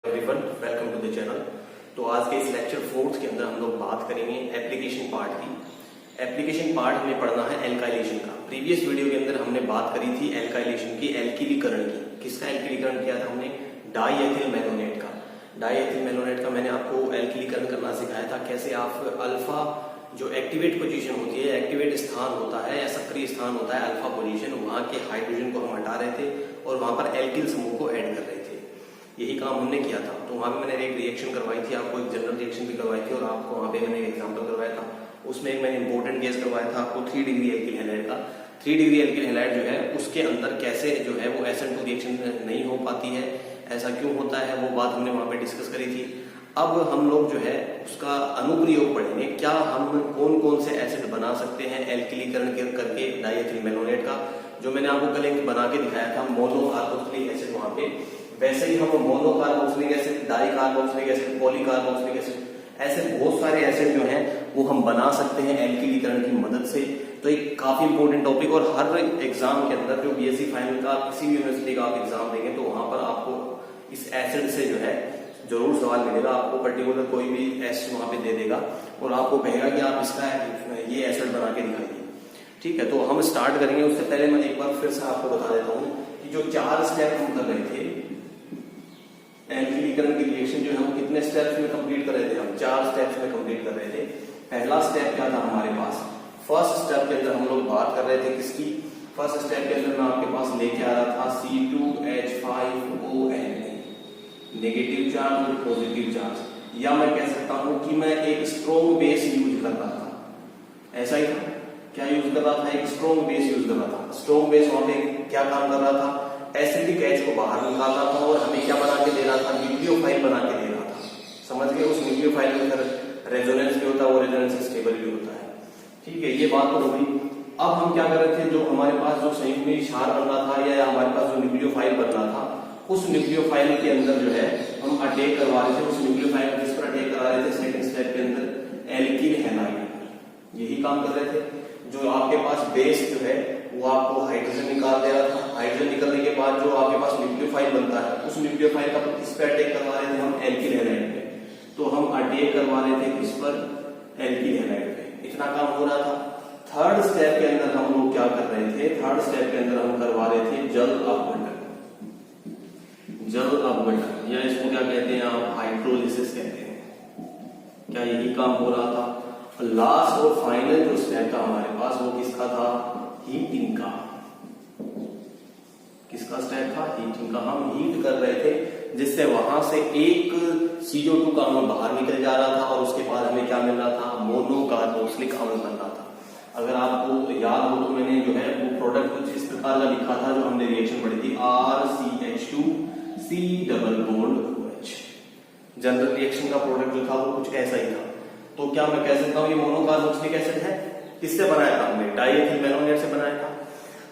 Everyone, welcome to the channel. तो आज के इस लेक्चर 4 के अंदर हम लोग बात करेंगे एप्लीकेशन पार्ट की। एप्लीकेशन पार्ट हमें पढ़ना है एल्काइलेशन का। प्रीवियस वीडियो के अंदर हमने बात करी थी एल्काइलेशन की, एल्किलीकरण की। किसका एल्किलीकरण किया था हमने? डाईएथिल मैलोनेट का। डाईएथिल मैलोनेट का मैंने आपको एल्किलीकरण करना सिखाया था, कैसे आप अल्फा जो एक्टिवेट पोजीशन होती है, एक्टिवेट स्थान होता है या सक्रिय स्थान होता है अल्फा पोजीशन, वहां के हाइड्रोजन को हम हटा रहे थे और वहां पर एल्किल समूह को ऐड कर रहे थे। यही काम हमने किया था। तो वहां पे मैंने एक रिएक्शन करवाई थी, आपको एक जनरल रिएक्शन भी करवाई थी और आपको वहां पे मैंने एक एग्जांपल करवाया था। उसमें एक मैंने इंपॉर्टेंट केस करवाया था आपको 3 डिग्री एल्किल हैलाइड का। 3 डिग्री एल्किल हैलाइड जो है उसके अंदर कैसे जो है वो SN2 रिएक्शन नहीं हो पाती है, ऐसा क्यों होता है, वो बात हमने वहां पे डिस्कस करी थी। अब हम लोग जो है उसका अनुप्रयोग पढ़ेंगे, क्या हम कौन कौन से एसिड बना सकते हैं एल्किलीकरण करके डाईएथिल मैलोनेट का। जो मैंने आपको कल एक बना के दिखाया था मोनोकार्बोक्सिलिक एसिड, वहां पे वैसे ही हम मोनोकार्बोक्सिलिक एसिड, डाईकार्बोक्सिलिक एसिड, पॉलीकार्बोक्सिलिक एसिड, ऐसे बहुत सारे एसिड जो हैं वो हम बना सकते हैं एल्किलीकरण की मदद से। तो एक काफी इंपॉर्टेंट टॉपिक, और हर एग्जाम के अंदर जो बीएससी फाइनल का किसी भी यूनिवर्सिटी का आप एग्जाम देंगे तो वहां पर आपको इस एसिड से जो है जरूर सवाल मिलेगा। आपको पर्टिकुलर कोई भी एसिड वहां पे दे देगा और आपको कहेगा कि आप इसका ये एसिड बना के दिखाइए। ठीक है, तो हम स्टार्ट करेंगे। उससे पहले मैं एक बार फिर से आपको बता देता हूँ कि जो 4 स्टेप हम कर रहे थे एल्किलीकरण की रिएक्शन, जो हम कितने स्टेप्स में कंप्लीट कर रहे थे, हम 4 स्टेप्स में कंप्लीट कर रहे थे। पहला स्टेप क्या था हमारे पास? फर्स्ट स्टेप के अंदर हम लोग बात कर रहे थे किसकी? फर्स्ट स्टेप के अंदर मैं आपके पास लेके आ रहा था C2H5ON, नेगेटिव चार्ज और पॉजिटिव चार्ज, या मैं कह सकता हूं कि मैं एक स्ट्रॉन्ग बेस यूज कर रहा था। ऐसा ही था, क्या यूज कर रहा था? एक स्ट्रॉन्ग बेस यूज कर रहा था। स्ट्रॉन्ग बेस वहां पे क्या काम कर रहा था? एसिडिक एच को बाहर निकाल रहा था और हमें क्या बना के दे रहा था? न्यूक्लियोफाइल बना के दे रहा था। समझ गए? उस न्यूक्लियोफाइल में फिर रेजोनेंस भी होता है, वो रेजोनेंस स्टेबल भी होता है। ठीक है, ये बात तो हो गई। अब हम क्या कर रहे थे, जो हमारे पास जो संयुग्मी क्षार बन रहा था या हमारे पास जो न्यूक्लियोफाइल बन रहा था, उस न्यूक्लियोफाइल के अंदर जो है हम अटैक करवा रहे थे। उस न्यूक्लियोफाइल जिस पर अटैक करा रहे थे सेकंड स्टेप के अंदर एल्किल हैलाइड, यही काम कर रहे थे। जो आपके पास बेस जो है वो आपको हाइड्रोजन निकाल दे रहा था। हाइड्रोजन निकलने के बाद जो आपके पास न्यूक्लियोफाइल बनता है, उस न्यूक्लियोफाइल का किस पे अटैक करवा रहे थे हम? एल्किल हैलाइड पे। तो हम अटैक करवा रहे थे किस पर? एल्किल हैलाइड पे। इतना काम हो रहा था। थर्ड स्टेप के अंदर हम लोग क्या कर रहे थे? थर्ड स्टेप के अंदर हम करवा रहे थे जल अपघटन। जल अपघटन या इसको क्या कहते हैं आप? हाइड्रोलिसिस कहते हैं। क्या यही काम हो रहा था? लास्ट और फाइनल जो स्टेप था हमारे पास वो किसका था? हीटिंग का। किसका स्टेप था? हीटिंग का। हम हीट कर रहे थे जिससे वहां से एक CO2 का अणु बाहर निकल जा रहा था और उसके बाद हमें क्या मिल रहा था? मोनोकार्बोक्सिलिक अम्ल बन रहा था। अगर आपको याद हो तो मैंने जो है वो प्रोडक्ट कुछ इस प्रकार का लिखा था, जो हमने रिएक्शन पढ़ी थी, RCH2C double bond OH। General reaction का प्रोडक्ट जो था वो कुछ ऐसा ही था। तो क्या मैं कह सकता हूं ये मोनोकार्बोक्सिलिक एसिड है? किससे बनाया था हमने? डाईएथिल मैलोनेट से बनाया था।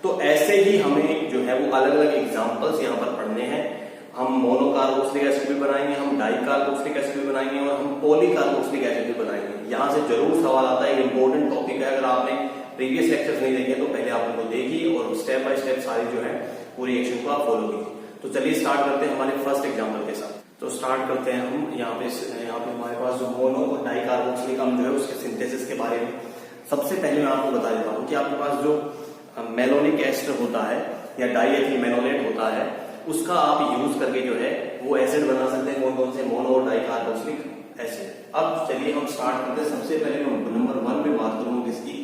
तो ऐसे ही हमें जो है वो अलग अलग एग्जांपल्स यहाँ पर पढ़ने हैं। हम मोनोकार्बोक्सिलिक एसिड भी बनाएंगे, हम डाईकार्बोक्सिलिक एसिड भी बनाएंगे और हम पॉलीकार्बोक्सिलिक एसिड भी बनाएंगे। यहाँ से जरूर सवाल आता है, इंपॉर्टेंट टॉपिक है। अगर आपने प्रीवियस लेक्चर्स नहीं देखे तो पहले आप उनको देखिए और स्टेप बाय स्टेप सारी जो है पूरी एक्शन को आप फॉलो कीजिए। तो चलिए स्टार्ट करते हैं हमारे फर्स्ट एग्जाम्पल के साथ। तो स्टार्ट करते हैं हम यहाँ पे हमारे पास जो मोनो और डाईकार्बोक्सिलिक अम्ल जो है उसके सिंथेसिस के बारे में। सबसे पहले मैं आपको बता देता हूँ कि आपके पास जो मैलोनिक एस्टर होता है या डाईएथिल मैलोनेट होता है, उसका आप यूज करके जो है वो एसिड बना सकते हैं। कौन कौन से? मोनो और डाईकार्बोक्सिलिक एसिड। अब चलिए हम स्टार्ट करते हैं। सबसे पहले मैं नंबर 1 में बात करूंगा किसकी?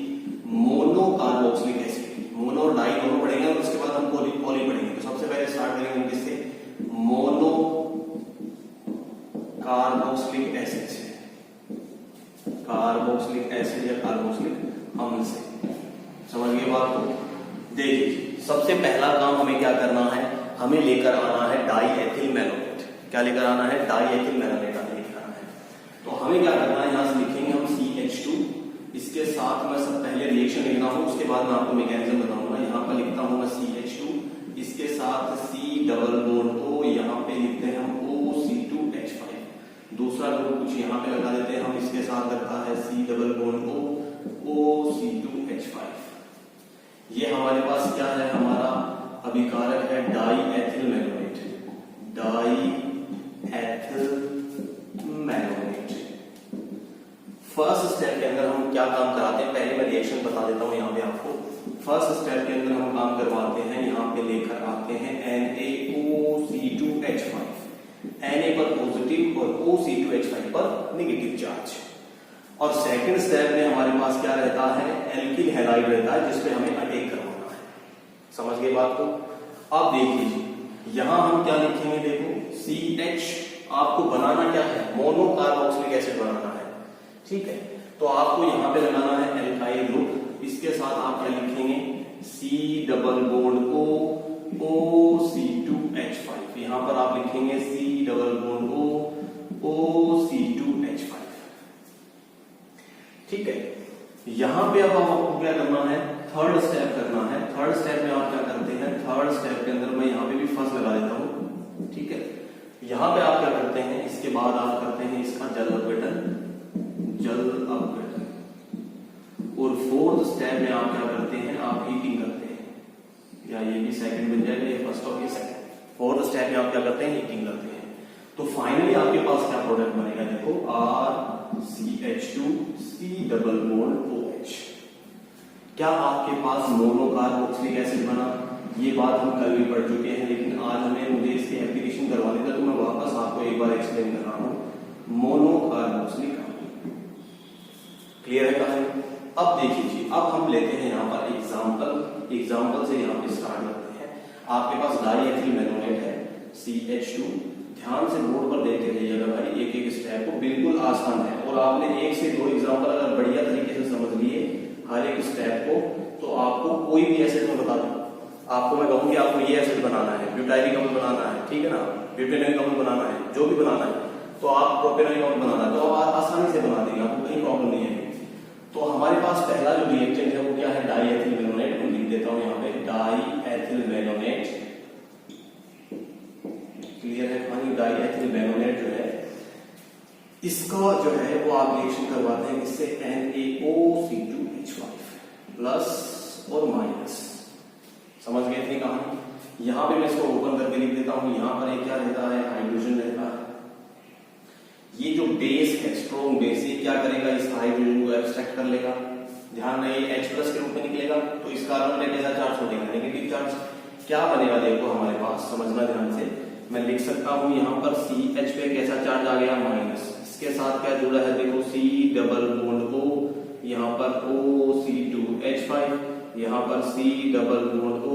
Monocarboxylic acid. मोनो और डाई दोनों पढ़ेंगे और उसके बाद हम पॉली पढ़ेंगे। तो सबसे पहले स्टार्ट करेंगे हम किससे? मोनो कार्बोक्सिलिक एसिड से, कार्बोक्सिलिक एसिड या कार्बोक्सिलिक अम्ल से। समझ गए बात को? देखिए, सबसे पहला काम हमें क्या करना है? हमें लेकर आना है डाईएथिल मैलोनेट। क्या लेकर आना है? डाईएथिल मैलोनेट लेकर आना है। तो हमें क्या करना है? यहां से लिखेंगे हम CH2, इसके साथ मैं सब पहले रिएक्शन लिख रहा हूं, उसके बाद मैं आपको मैकेनिज्म बताऊंगा। यहाँ पर लिखता हूं मैं CH2, इसके साथ C डबल बॉन्ड O, यहाँ पे लिखते हैं हम OC2H5। दूसरा ग्रुप कुछ यहाँ पे लगा देते हैं हम, इसके साथ लगता है C double bond O, OC2H5। ये हमारे पास क्या है? हमारा अभिकारक है डाईएथिल मैलोनेट। डाईएथिल काम कराते हैं। पहले मैं रिएक्शन बता देता हूँ यहाँ पे आपको। फर्स्ट स्टेप के अंदर हम काम करवाते हैं, यहाँ पे लेकर आते हैं NaOC2H5, Na पर पॉजिटिव और OC2H5 पर नेगेटिव चार्ज। और सेकंड स्टेप में हमारे पास क्या रहता है, एल्किल हैलाइड रहता है, जिसपे हमें अटैक करवाना है। समझ गए बात को? अब देख लीजिए यहां हम क्या लिखेंगे, देखो CH आपको बनाना क्या है, मोनो कार्बोक्सिलिक एसिड बनाना है, ठीक है। तो आपको यहां पे लगाना है एल्काइल ग्रुप, इसके साथ आप क्या लिखेंगे C double bond O OC2H5, यहां पर आप लिखेंगे C double bond O OC2H5, ठीक है। यहां पे अब आपको क्या करना है, थर्ड स्टेप करना है। थर्ड स्टेप में आप क्या करते हैं, थर्ड स्टेप के अंदर मैं यहां पे भी फर्स्ट लगा देता हूं, ठीक है। यहां पे आप क्या करते हैं, इसके बाद आप करते हैं इसका जल अपघटन, और फोर्थ स्टेप में आप क्या करते हैं, आप हीटिंग करते हैं, या ये भी सेकंड बन जाएगा, ये फर्स्ट और ये सेकंड। फोर्थ स्टेप में आप क्या करते हैं, हीटिंग करते हैं। तो फाइनली आपके पास क्या प्रोडक्ट बनेगा, देखो RCH2 C double bond OH। क्या आपके पास मोनो कार्बोक्सिलिक एसिड बना? ये बात हम कल भी पढ़ चुके हैं, लेकिन आज हमें मुझे इसकी एप्लीकेशन करवानी था, तो मैं वापस आपको एक बार एक्सप्लेन कर रहा हूं। मोनो कार्बोक्सिलिक, क्लियर है कहानी? अब देखिए, अब हम लेते हैं यहाँ पर एग्जाम्पल से यहाँ पे स्टार्ट करते हैं। आपके पास डाइएथिल मेनोनेट है CH2, ध्यान से बोर्ड पर देखते रहिएगा भाई, एक एक स्टेप को, बिल्कुल आसान है। और आपने एक से दो एग्जाम्पल अगर बढ़िया तरीके से समझ लिए हर एक स्टेप को, तो आपको कोई भी एसिड में बता दूं, आपको मैं कहूँ कि आपको ये एसिड बनाना है, ब्यूटाइलिक अम्ल बनाना है, ठीक है ना, ब्यूटेनोइक अम्ल बनाना है, जो भी बनाना है, तो आप प्रोपेनोइक अम्ल बनाना है, तो आप आसानी से बना देंगे, आपको कहीं प्रॉब्लम नहीं है। तो हमारे पास पहला जो रिएक्टेंट है वो क्या है, डाइएथिल मेनोनेट। मैं लिख देता हूँ यहाँ पे डाइएथिल मेनोनेट, क्लियर है कहानी? डाइएथिल मेनोनेट जो है, इसका जो है वो आप रिएक्शन करवाते हैं इससे NaOC2H5 प्लस और माइनस। समझ गए इतनी कहानी? यहां पे मैं इसको ओपन करके लिख देता हूं। यहां पर एक क्या रहता है, हाइड्रोजन रहता है। ये जो बेस है, स्ट्रॉन्ग बेस, ये क्या करेगा, इस हाइड्रोजन को एब्स्ट्रैक्ट कर लेगा। ध्यान रहे H प्लस के रूप में निकलेगा, तो इस कार्बन में कैसा चार्ज छोड़ेगा, नेगेटिव चार्ज। क्या बनेगा देखो हमारे पास, समझना ध्यान से। मैं लिख सकता हूं यहाँ पर CH पे कैसा चार्ज आ गया, माइनस। इसके साथ क्या जुड़ा है, देखो C डबल बॉन्ड O, यहाँ पर OC2H5, यहाँ पर C double bond O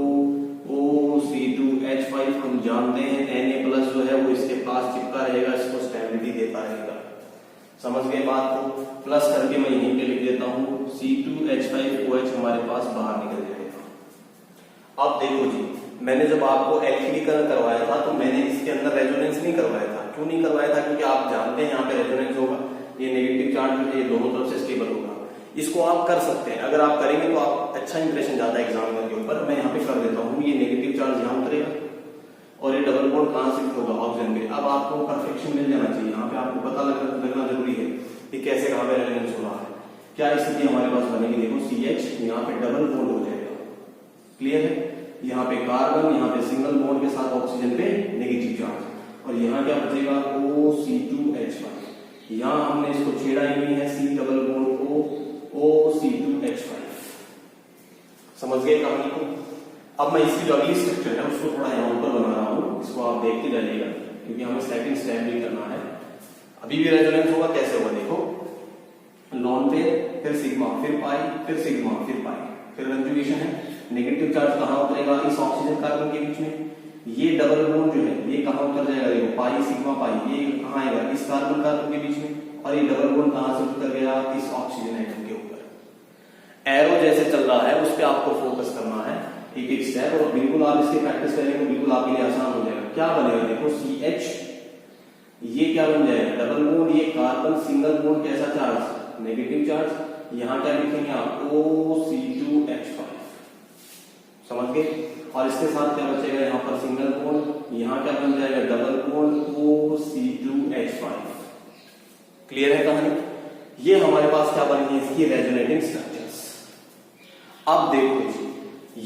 OC2H5। हम जानते हैं Na प्लस जो है वो इसके पास चिपका रहेगा, इसको स्टेबिलिटी देता रहेगा। समझ गए बात को? प्लस करके मैं यहीं पे लिख देता हूं C2H5OH, हमारे पास बाहर निकल जाएगा। अब देखो जी, मैंने जब आपको एल्किलीकरण करवाया था, तो मैंने इसके अंदर रेजोनेंस नहीं करवाया था। क्यों नहीं करवाया था? क्योंकि आप जानते हैं यहाँ पे रेजोनेंस होगा, ये नेगेटिव चार्ज ये दोनों तरफ से स्टेबल होगा। इसको आप कर सकते हैं, अगर आप करेंगे तो आप अच्छा इंप्रेशन जाता है एग्जाम के ऊपर। मैं यहाँ पे कर देता हूँ, ये नेगेटिव चार्ज यहाँ उतरेगा और ये डबल बॉन्ड कहां शिफ्ट होगा, ऑक्सीजन पे। अब आपको परफेक्शन मिल जाना चाहिए, यहाँ पे आपको पता लगना जरूरी है कि कैसे कहां पे रेजोनेंस हो रहा है। क्या स्थिति हमारे पास बनेगी, देखो CH यहाँ पे डबल बॉन्ड हो जाएगा, क्लियर है। यहाँ पे कार्बन, यहाँ पे सिंगल बॉन्ड के साथ ऑक्सीजन पे नेगेटिव चार्ज, और यहाँ क्या बचेगा OC2H5। यहाँ हमने इसको छेड़ा ही नहीं है, C double bond O OC2H5। समझ गए कहानी को? अब मैं इसकी जो अगली स्ट्रक्चर है उसको थोड़ा यहाँ ऊपर बना रहा हूँ, इसको आप देखते जाइएगा, क्योंकि हमें सेकंड स्टेप भी करना है। अभी भी रेजोनेंस होगा, कैसे होगा देखो, लॉन पेयर, फिर सिग्मा, फिर पाई, फिर सिग्मा, फिर पाई, फिर कंजुगेशन है। नेगेटिव चार्ज कहाँ उतरेगा, इस ऑक्सीजन कार्बन के बीच में। ये डबल बॉन्ड जो है ये कहाँ उतर जाएगा, देखो पाई सिग्मा पाई, ये कहाँ आएगा, इस कार्बन कार्बन के बीच में। और ये डबल बॉन्ड कहाँ से उतर गया, इस ऑक्सीजन एटम के ऊपर। एरो जैसे चल रहा है उस पर आपको फोकस करना है, एक एक स्टेप, और बिल्कुल आप इसकी प्रैक्टिस करेंगे तो बिल्कुल आपके लिए आसान हो जाएगा। क्या बनेगा देखो, CH, ये क्या बन जाएगा, डबल बॉन्ड, ये कार्बन सिंगल बॉन्ड कैसा चार्ज, नेगेटिव चार्ज। यहाँ क्या लिखेंगे आप, OC2H5। समझ गए? और इसके साथ क्या बचेगा, यहाँ पर सिंगल बॉन्ड, यहाँ क्या बन जाएगा, डबल बॉन्ड OC2H5। क्लियर है कहानी? ये हमारे पास क्या बनी है, इसकी रेजोनेटिंग स्ट्रक्चर्स। अब देखो जी,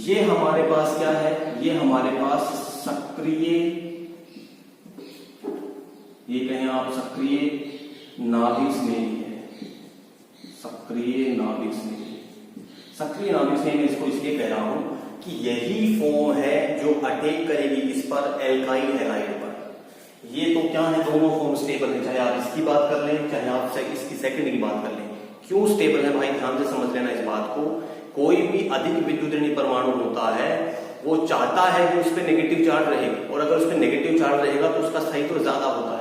ये हमारे पास क्या है, ये हमारे पास सक्रिय, ये कहें आप सक्रिय नाभिक स्नेही है, सक्रिय सक्रिय नाभिक स्नेही। सक्रिय नाभिक स्नेही मैं इसको इसलिए कह रहा हूं कि यही फॉर्म है जो अटैक करेगी इस पर, एल्काइल हैलाइड पर। ये तो क्या है, दोनों फॉर्म स्टेबल है, चाहे आप इसकी बात कर लें चाहे आप इसकी सेकंड की बात कर लें। क्यों स्टेबल है भाई, ध्यान से समझ लेना इस बात को। कोई भी अधिक विद्युत ऋणी परमाणु होता है वो चाहता है कि उस पर नेगेटिव चार्ज रहेगा, और अगर उस पर नेगेटिव चार्ज रहेगा तो उसका स्थायित्व ज्यादा होता है।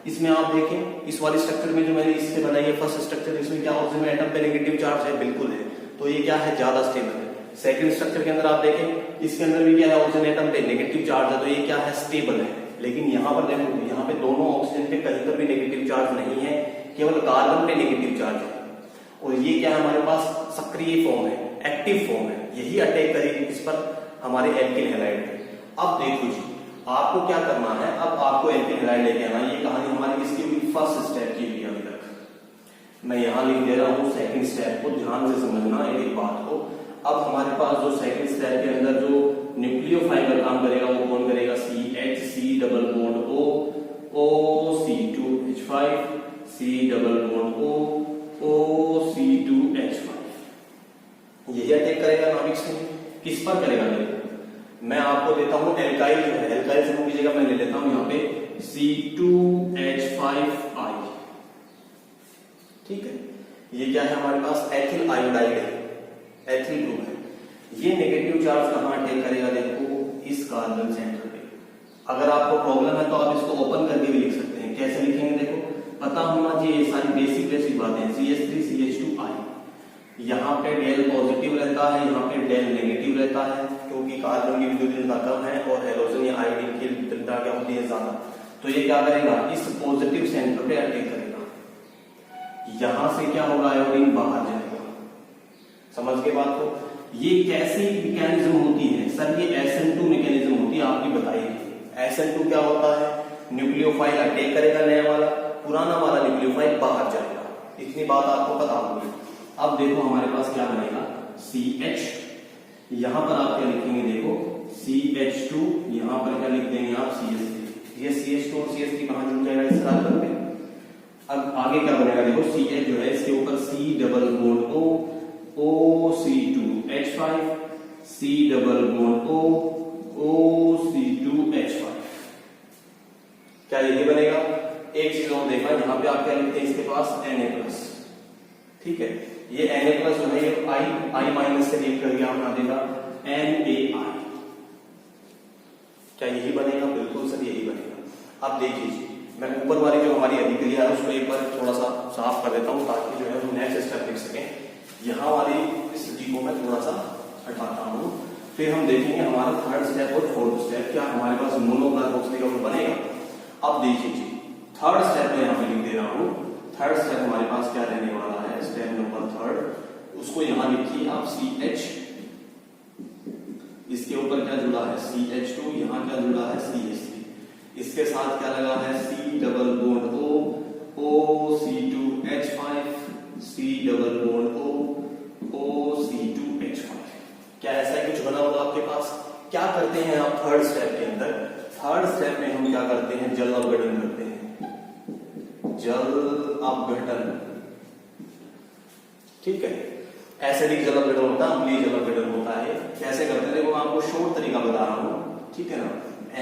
इसमें आप देखें इस वाले स्ट्रक्चर में जो मैंने इससे बनाई है फर्स्ट स्ट्रक्चर, इसमें क्या ऑक्सीजन एटम पे नेगेटिव चार्ज है, बिल्कुल है, तो ये क्या है, ज्यादा स्टेबल है। सेकंड स्ट्रक्चर के अंदर आप देखें इसके अंदर भी क्या है, ऑक्सीजन एटम पे नेगेटिव चार्ज है, तो ये क्या है, स्टेबल है। लेकिन यहाँ पर देखो, यहाँ पे दोनों ऑक्सीजन पे कहीं पर भी नेगेटिव चार्ज नहीं है, केवल कार्बन पे नेगेटिव चार्ज है। और ये क्या है, हमारे पास सक्रिय फॉर्म है, एक्टिव फॉर्म है, यही अटैक करेगी किस पर, हमारे एल्किल हैलाइड पे। अब देखो जी, आपको क्या करना है, अब आपको एल्किल हैलाइड लेके आना। ये कहानी हमारी किसकी हुई, फर्स्ट स्टेप की हुई अभी तक। मैं यहाँ लिख दे रहा हूँ सेकंड स्टेप को, ध्यान से समझना एक बात को। अब हमारे पास जो सेकंड स्टेप के अंदर जो न्यूक्लियोफाइल का काम करेगा वो कौन करेगा, CH, C double bond O, O C2H5, C double bond O, O C2H5। यही अटैक करेगा नाभिक से। किस पर करेगा, देखो मैं आपको देता हूं एल्काइल जो है, एल्काइल समूह की जगह मैं ले लेता हूं यहाँ पे C2H5I, ठीक है। ये क्या है, हमारे पास एथिल आयोडाइड है, एथिल ग्रुप है। ये नेगेटिव चार्ज कहां अटैक करेगा, देखो इस कार्बन सेंटर पे। अगर आपको प्रॉब्लम है तो आप इसको ओपन करके भी लिख सकते हैं। कैसे लिखेंगे, देखो पता होना चाहिए ये सारी बेसिक बातें। CH3 CH2I, यहाँ पे डेल पॉजिटिव रहता है, यहाँ पे डेल नेगेटिव रहता है, क्योंकि कार्बन की विद्युत ऋणता कम है और हैलोजन या आयोडीन की विद्युत ऋणता क्या होती है, ज्यादा। तो ये क्या करेगा, इस पॉजिटिव सेंटर पे अटैक करेगा। यहां से क्या होगा, आयोडीन बाहर जाएगा। समझ के बात को। ये कैसी मैकेनिज्म होती है सर, ये SN2 मैकेनिज्म होती है, आपकी बताई गई। SN2 क्या होता है, न्यूक्लियोफाइल अटैक करेगा नया वाला, पुराना वाला न्यूक्लियोफाइल बाहर जाएगा। इतनी बात आपको पता होगी। अब देखो हमारे पास क्या बनेगा, CH, यहां पर आप क्या लिखेंगे, देखो CH2, यहां पर क्या लिख देंगे आप, CH3। ये CH2 और CH3 कहां जुड़ जाएगा, इस कार्बन पे। अब आगे क्या बनेगा, देखो CH जो है इसके ऊपर C double bond O, O C2H5, C double bond O, O C2H5। क्या यही बनेगा। एक चीज और देखा, यहाँ पे आप क्या लिखते हैं, इसके पास Na+, ठीक है। ये Na+ जो है ये I माइनस से रिएक्ट करके आप बना देगा NaI। क्या यही बनेगा, बिल्कुल सर यही बनेगा। अब देखिए मैं ऊपर वाली जो हमारी अभिक्रिया है उसको एक बार थोड़ा सा साफ कर देता हूं, ताकि जो है हम नेक्स्ट स्टेप लिख सकें। यहाँ वाली स्थिति को मैं थोड़ा सा हटाता हूं, फिर हम देखेंगे हमारा थर्ड स्टेप और फोर्थ स्टेप क्या हमारे पास मोनोकार्बोक्सिलिक बनेगा। अब देखिए जी, थर्ड स्टेप में यहाँ पे लिख दे रहा हूं। थर्ड स्टेप हमारे पास क्या रहने वाला है, स्टेप नंबर थर्ड, उसको यहां लिखिए आप CH, इसके ऊपर क्या जुड़ा है CH2, यहां क्या जुड़ा है CH3, इसके साथ क्या लगा है C double bond O, O C2H5, C double bond O, O C2H5। क्या ऐसा ही कुछ बना होगा आपके पास। क्या करते हैं आप थर्ड स्टेप के अंदर, थर्ड स्टेप में हम क्या करते हैं, जल अपघटन करते हैं, जल अपघटन, ठीक है। एसिडिक जल अपघटन होता है, अम्लीय जल अपघटन होता है। कैसे करते हैं, देखो मैं आपको शॉर्ट तरीका बता रहा हूं, ठीक है ना।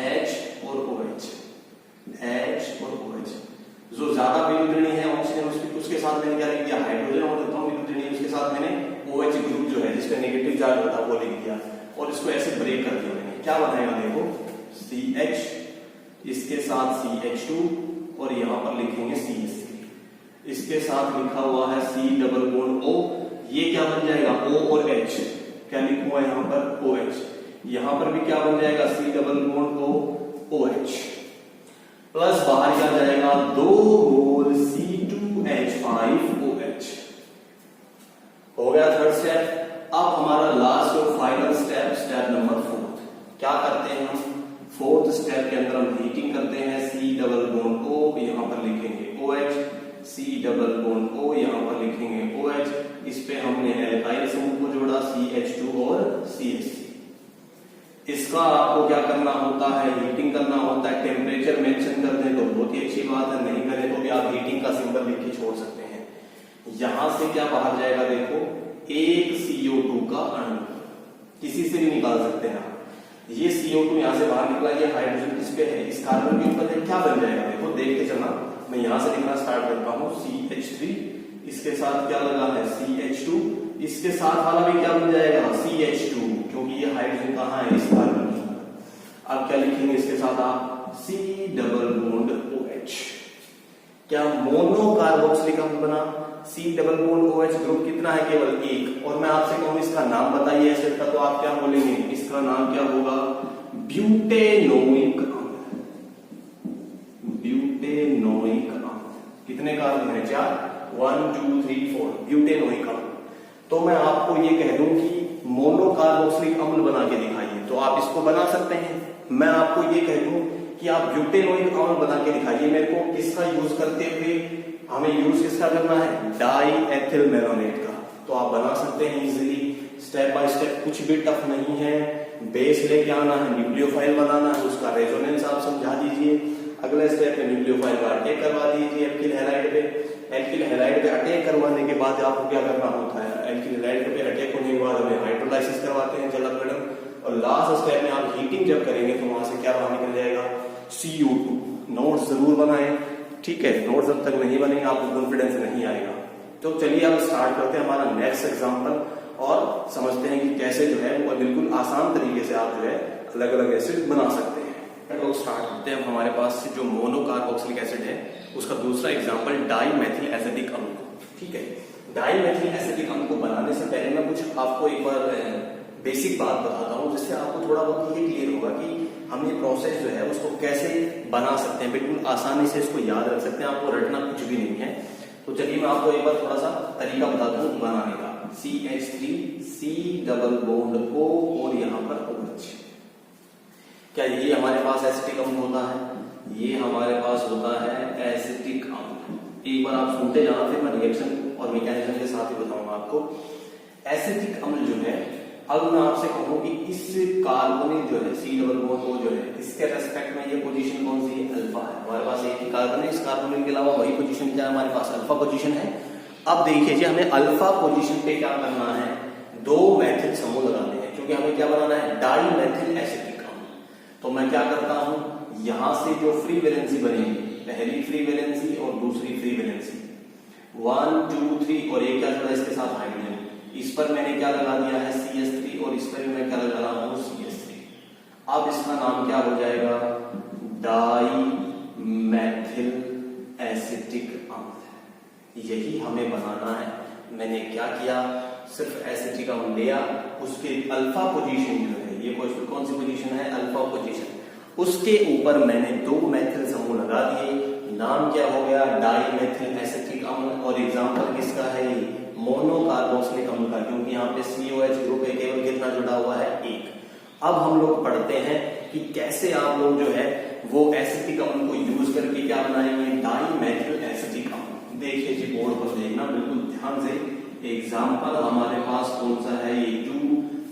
H और OH, H और OH, जो ज्यादा विद्युत ऋणी है ऑक्सीजन उसके साथ मैंने क्या लिख दिया, हाइड्रोजन, और जो कम विद्युत ऋणी है उसके साथ मैंने OH ग्रुप जो है जिसका नेगेटिव चार्ज होता है वो लिख दिया, और इसको ऐसे ब्रेक कर दिया मैंने। क्या बनाएगा, देखो CH, इसके साथ CH2, और यहां पर लिखेंगे CH3, इसके साथ लिखा हुआ है C डबल बॉन्ड O, ये क्या बन जाएगा O और H, क्या लिखा हुआ है यहाँ पर OH, यहां पर भी क्या बन जाएगा C double bond O, OH, plus बाहर क्या जाएगा 2 मोल C2H5OH। हो गया थर्ड स्टेप। अब हमारा लास्ट और final step, step number fourth. क्या करते हैं हम, फोर्थ स्टेप के अंदर हम हीटिंग करते हैं। C डबल बॉन्ड O, यहां पर लिखेंगे OH, C double bond O, यहां पर लिखेंगे OH, इस पे हमने एल्काइल समूह को जोड़ा CH2 और CH3। इसका आपको क्या करना होता है, हीटिंग करना होता है। टेम्परेचर मेंशन कर दें तो बहुत ही अच्छी बात है, नहीं करें तो भी आप हीटिंग का सिंबल लिख के छोड़ सकते हैं। यहां से क्या बाहर जाएगा, देखो एक CO2 का अणु, किसी से भी निकाल सकते हैं आप। ये CO2 यहां से बाहर निकला, ये हाइड्रोजन किस पे है, इस कार्बन के ऊपर है, क्या बन जाएगा देखो, देख के चलना। मैं यहां से लिखना स्टार्ट करता हूं, CH3, इसके साथ क्या लगा है CH2, इसके साथ वाला भी क्या बन जाएगा CH2, क्योंकि ये हाइड्रोजन कहां है, इस कार्बन के ऊपर। अब क्या लिखेंगे इसके साथ आप, C डबल बॉन्ड OH, क्या मोनो कार्बोक्सिलिक अम्ल बना। C double bond OH group कितना है, केवल एक। और मैं आपसे कहूं इसका नाम बताइए एसिड का, तो आप क्या बोलेंगे, इसका नाम क्या होगा, ब्यूटेनोइक अम्ल। ब्यूटेनोइक अम्ल, कितने कार्बन है, 4, 1 2 3 4, ब्यूटेनोइक अम्ल। तो मैं आपको ये कह दूं कि मोनो कार्बोक्सिलिक अम्ल बना के दिखाइए, तो आप इसको बना सकते हैं। मैं आपको ये कह दूं कि आप ब्यूटेनोइक अम्ल बना के दिखाइए मेरे को, किसका यूज करते हुए, हमें यूज किसका करना है, डाई एथिल मेलोनेट का। तो आप बना सकते हैं इजीली, स्टेप बाय स्टेप, कुछ भी टफ नहीं है। बेस लेके आना है, न्यूक्लियोफाइल बनाना है, उसका रेजोनेंस आप समझा दीजिए। अगले स्टेप में न्यूक्लियोफाइल का अटैक करवा दीजिए एल्किल हैलाइड पे। एल्किल हैलाइड पे अटैक करवाने के बाद आपको क्या करना होता है, एल्किल हैलाइड पे अटैक होने के बाद हमें हाइड्रोलाइसिस करवाते हैं, जल अपघटन। और लास्ट स्टेप में आप हीटिंग जब करेंगे तो वहां से क्या बाहर निकल जाएगा, CO2। नोट्स जरूर बनाएं, ठीक है, नोट्स जब तक नहीं बनेंगे आपको कॉन्फिडेंस नहीं आएगा। तो चलिए अब स्टार्ट करते हैं हमारा नेक्स्ट एग्जांपल और समझते हैं कि कैसे जो है वो बिल्कुल आसान तरीके से आप जो है अलग अलग एसिड बना सकते हैं। तो स्टार्ट करते हैं। हमारे पास जो मोनो कार्बोक्सिलिक एसिड है उसका दूसरा एग्जांपल डाईमेथिल एसिटिक अम्ल, ठीक है। डाईमेथिल एसिटिक अम्ल को बनाने से पहले मैं कुछ आपको एक बार बेसिक बात बताता हूँ, जिससे आपको थोड़ा बहुत ये क्लियर होगा कि हम ये प्रोसेस जो है उसको कैसे बना सकते हैं, बिल्कुल आसानी से इसको याद रख सकते हैं, आपको रटना कुछ भी नहीं है। तो चलिए मैं आपको एक बार थोड़ा सा तरीका बताता हूँ बनाने का। CH3, C double bond O और यहाँ पर OH। क्या ये हमारे पास एसिटिक अम्ल होता है, ये हमारे पास होता है एसिटिक अम्ल। एक बार आप सुनते जाना, फिर मैं रिएक्शन और मैकेनिज्म के साथ ही बताऊंगा आपको। एसिटिक अम्ल जो है, अब मैं आपसे कहूं कि इस कार्बोनिल जो है C डबल बॉन्ड O जो है, इसके रेस्पेक्ट में ये पोजीशन कौन सी है, अल्फा है। हमारे पास एक ही कार्बन है, इस कार्बोनिल के अलावा वही पोजीशन क्या है, हमारे पास अल्फा पोजीशन है। अब देखिए जी, हमें अल्फा पोजीशन पे क्या करना है, 2 मैथिल समूह लगाने हैं, क्योंकि हमें क्या बनाना है, डाईमेथिल एसिटिक अम्ल। तो मैं क्या करता हूं, यहां से जो फ्री वैलेंसी बनेगी, पहली फ्री वैलेंसी और दूसरी फ्री वैलेंसी, 1 2 3, और एक क्या जुड़ा इसके साथ, हाइड्रोजन। इस पर मैंने क्या लगा दिया है CH3, और इस पर मैं क्या लगा रहा हूं CH3। अब इसका नाम क्या हो जाएगा, डाईमेथिल एसिटिक अम्ल। यही हमें बनाना है। मैंने क्या किया, सिर्फ एसिटिक अम्ल लिया, उसके अल्फा पोजीशन जो है, ये कौन सी पोजीशन है, अल्फा पोजीशन, उसके ऊपर मैंने 2 मैथिल समूह लगा दिए। नाम क्या हो गया, डाईमेथिल एसिटिक अम्ल। और एग्जांपल किसका है, मोनो कार्बोक्सिलिक अम्ल का, क्योंकि यहाँ पे COH ग्रुप है, केवल कितना जुड़ा हुआ है, 1। अब हम लोग पढ़ते हैं कि कैसे आप लोग जो है वो एसिटिक अम्ल को यूज करके क्या बनाएंगे, डाईमेथिल एसिटिक अम्ल। देखिए जी, बोर्ड पर देखना बिल्कुल ध्यान से। एग्जाम्पल हमारे पास कौन सा है, ये 2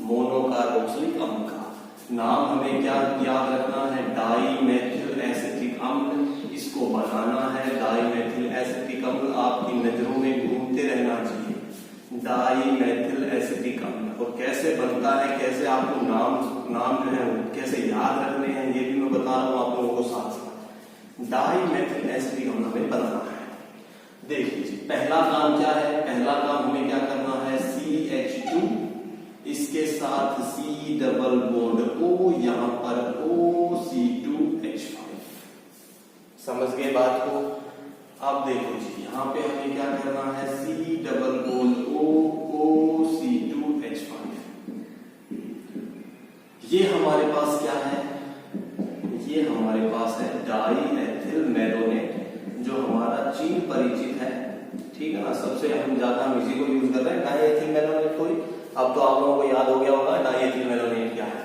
मोनो कार्बोक्सिलिक अम्ल का नाम हमें क्या याद रखना है, डाईमेथिल एसिटिक अम्ल। इसको बनाना है डाईमेथिल एसिटिक अम्ल, आपकी नजरों में घूमते रहना चाहिए, डाईमेथिल एसिटिक अम्ल। और कैसे बनता है, कैसे आपको नाम जो है कैसे याद रखने हैं, ये भी मैं बता रहा हूं आप लोगों को साथ साथ। डाईमेथिल एसिटिक अम्ल हमें बनाना है। देखिए जी, पहला काम क्या है, पहला काम हमें क्या करना है, CH2, इसके साथ C डबल बॉन्ड O, यहां पर OC2H5। समझ गए बात को। अब देखो जी, यहाँ पे हमें क्या करना है, C double bond O, OC2H5। ये हमारे पास क्या है, ये हमारे पास है डाईएथिल मेलोनेट, जो हमारा चीन परिचित है, ठीक है ना। सबसे हम ज्यादा हम इसी को यूज कर रहे हैं, डाईएथिल मेलोनेट को। अब तो आप लोगों को याद हो गया होगा डाईएथिल मेलोनेट क्या है।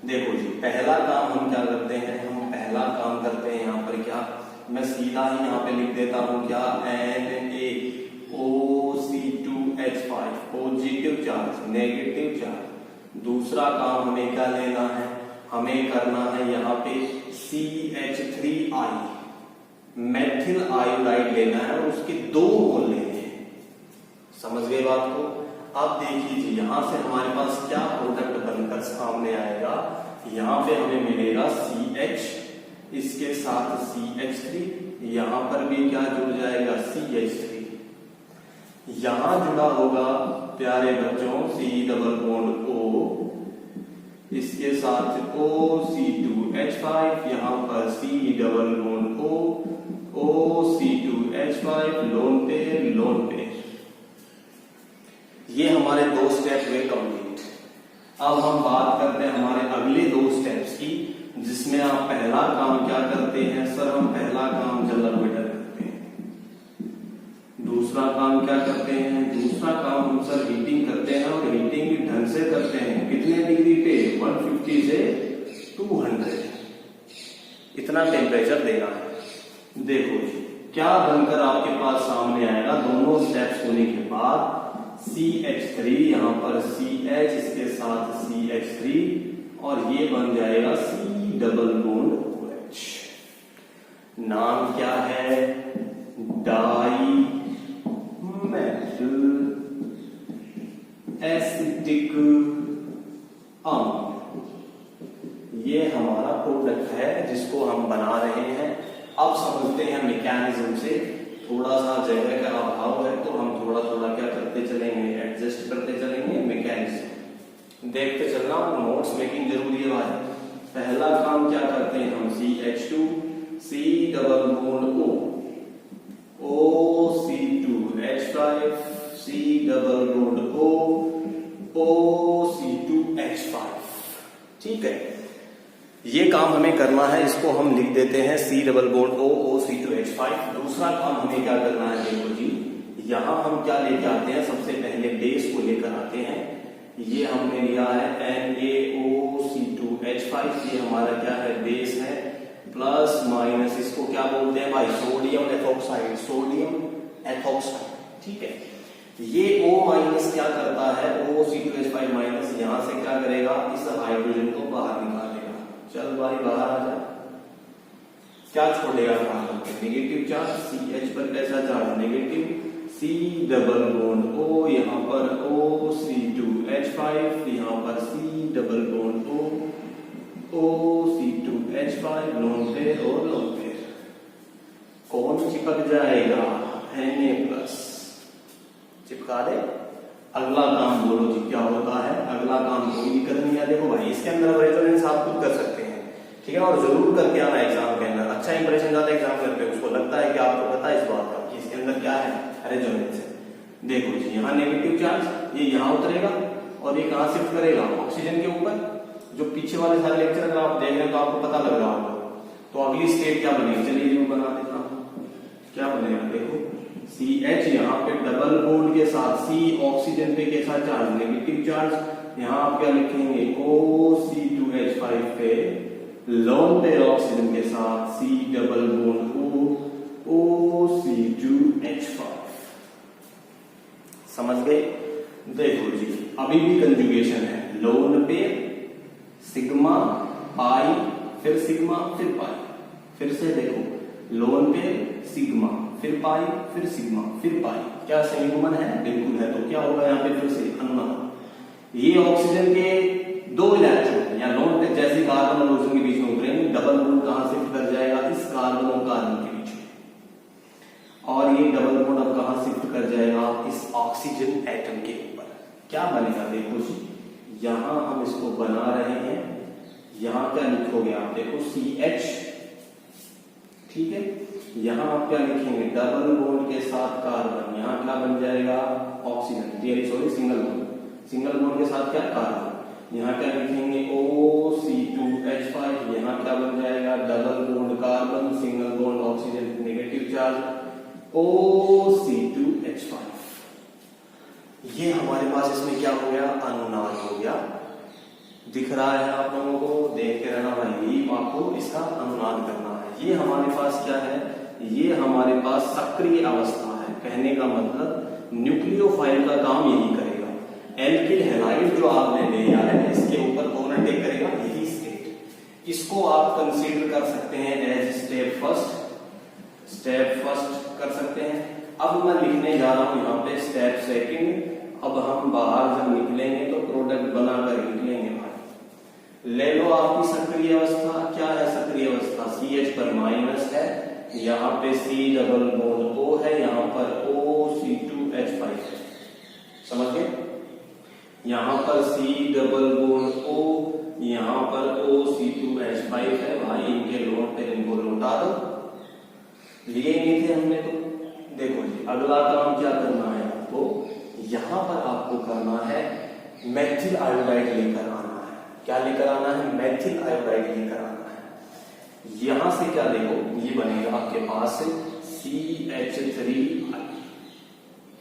देखो जी, पहला काम हम क्या करते हैं, हम पहला काम करते हैं यहाँ पर क्या, मैं सीधा ही यहाँ पे लिख देता हूँ क्या, NaOC2H5, positive charge, negative charge. दूसरा काम हमें क्या लेना है, हमें करना है यहाँ पे CH3I, मेथिल आयोडाइड लेना है, और उसके 2 मोल लेने हैं। समझ गए बात को? अब देख लीजिए यहां से हमारे पास क्या प्रोडक्ट बनकर सामने आएगा। यहां पे हमें मिलेगा CH, इसके साथ CH3, यहां पर भी क्या जुड़ जाएगा CH3, यहां जुड़ा होगा प्यारे बच्चों C डबल बॉन्ड O, इसके साथ OC2H5, यहां पर C double bond O, OC2H5, lone pair. ये हमारे दो स्टेप हुए कंप्लीट। अब हम बात करते हैं हमारे अगले दो स्टेप्स की, जिसमें आप पहला काम क्या करते हैं सर? हम पहला काम जनरेटर करते हैं। दूसरा काम क्या करते हैं? दूसरा काम हम सर हीटिंग करते हैं, और हीटिंग भी ढंग से करते हैं। कितने डिग्री पे? 150 से 200, इतना टेम्परेचर देना है। देखो जी क्या बनकर आपके पास सामने आएगा दोनों स्टेप्स होने के बाद। CH3, यहां पर CH, इसके साथ CH3, और ये बन जाएगा C डबल बॉन्ड OH। नाम क्या है? डाई मेथिल एसिटिक अम्ल। ये हमारा प्रोडक्ट है जिसको हम बना रहे हैं। अब समझते हैं मैकेनिज्म से। थोड़ा सा जगह का अभाव है तो हम थोड़ा थोड़ा क्या करते चलेंगे, एडजस्ट करते चलेंगे मैकेनिज्म। देखते चलना, नोट्स मेकिंग जरूरी है भाई। पहला काम क्या करते हैं हम? CH2, C double bond O, OC2H5, C double bond O, OC2H5। ठीक है, ये काम हमें करना है। इसको हम लिख देते हैं C double bond O, OC2H5। दूसरा काम हमें क्या करना है? देखो जी यहां हम क्या लेके आते हैं? सबसे पहले बेस को लेकर आते हैं। ये हमने लिया है NaOC2H5, ये हमारा क्या है? बेस है। प्लस माइनस इसको क्या बोलते हैं भाई? Sodium ethoxide, sodium ethoxide. ठीक है, ये O माइनस क्या करता है? OC2H5 माइनस यहां से क्या करेगा? इस हाइड्रोजन को बाहर निकालेगा। चल भाई बाहर आ जा। क्या छोड़ेगा बाहर? Negative charge. CH पर कैसा charge? Negative. C double bond O, यहां पर OC2H5, यहां पर C double bond O, OC2H5, lone pair और लोन पेयर। कौन चिपक जाएगा? Na+। चिपका दे। अगला काम बोलो जी क्या होता है? अगला काम कोई दिक्कत नहीं है। देखो भाई इसके अंदर रेजोनेंस आप खुद कर सकते हैं, ठीक है, और जरूर करके आना एग्जाम के अंदर। अच्छा इंप्रेशन ज्यादा एग्जाम करते उसको लगता है कि आपको पता है इस बात का कि इसके अंदर क्या है? रेजोनेंस है। देखो जी यहाँ नेगेटिव चार्ज, ये यहाँ उतरेगा और ये कहां शिफ्ट करेगा? ऑक्सीजन के ऊपर। जो पीछे वाले सारे लेक्चर अगर आप देख रहे हैं तो आपको पता लग रहा होगा। तो अगली स्टेट क्या बनेगी? चलिए जी बना देता हूं। क्या बनेगा? देखो CH यहाँ पे डबल बॉन्ड के साथ C, ऑक्सीजन पे कैसा चार्ज? Negative charge. यहाँ आप क्या लिखेंगे? OC2H5 पे लोन पेयर ऑक्सीजन के साथ C double bond O, OC2H5। समझ गए? देखो जी अभी भी कंजुगेशन है। लोन पेयर, सिग्मा, पाई, फिर सिग्मा, फिर पाई। फिर से देखो लोन पेयर, सिग्मा, फिर पाई, फिर सिग्मा, फिर पाई। क्या संयुग्मन है? बिल्कुल है। तो क्या होगा यहाँ पे? फिर से अनुनाद। ये ऑक्सीजन के दो इलेक्ट्रॉन या लोन पेयर जैसे कार्बन और ऑक्सीजन के बीच में उतरेंगे, डबल बॉन्ड कहां शिफ्ट कर जाएगा? इस कार्बन और कार्बन के बीच में। और ये डबल बॉन्ड अब कहां शिफ्ट कर जाएगा? इस ऑक्सीजन एटम के ऊपर। क्या बनेगा? देखो जी यहां हम इसको बना रहे हैं। यहां क्या लिखोगे आप? देखो CH, ठीक है, यहां आप क्या लिखेंगे? डबल बॉन्ड के साथ कार्बन, यहां क्या बन जाएगा? Oxygen, sorry single bond. Single bond के साथ क्या? कार्बन। यहां क्या लिखेंगे? OC2H5, यहां क्या बन जाएगा? Double bond carbon, single bond oxygen, negative charge, OC2H5। ये हमारे पास इसमें क्या हो गया? अनुनाद हो गया। दिख रहा है आप लोगों को? देख के रहना भाई, आपको इसका अनुनाद करना है। ये हमारे पास क्या है? ये हमारे पास सक्रिय अवस्था है। कहने का मतलब न्यूक्लियोफाइल का काम यही करेगा। एल्किल हैलाइड जो आपने ले लिया है इसके ऊपर कौन अटैक करेगा? यही स्टेट। इसको आप कंसीडर कर सकते हैं एज स्टेप फर्स्ट कर सकते हैं। अब मैं लिखने जा रहा हूं यहाँ पे स्टेप सेकंड। अब हम बाहर जब निकलेंगे तो प्रोडक्ट बनाकर निकलेंगे भाई। ले लो आपकी सक्रिय अवस्था, क्या है सक्रिय अवस्था? CH पर माइनस है, यहाँ पे C डबल बॉन्ड O है, यहाँ पर OC2H5 है, समझ गए? यहाँ पर C डबल बॉन्ड O, यहाँ पर OC2H5 है भाई। इनके लोन पे इनको लौटा दो, लिए नहीं थे हमने तो। देखो जी अगला काम क्या करना है आपको, यहां पर आपको करना है मेथिल आयोडाइड लेकर आना है। क्या लेकर आना है? मेथिल आयोडाइड लेकर आना है। यहां से क्या देखो ये बनेगा आपके पास CH3,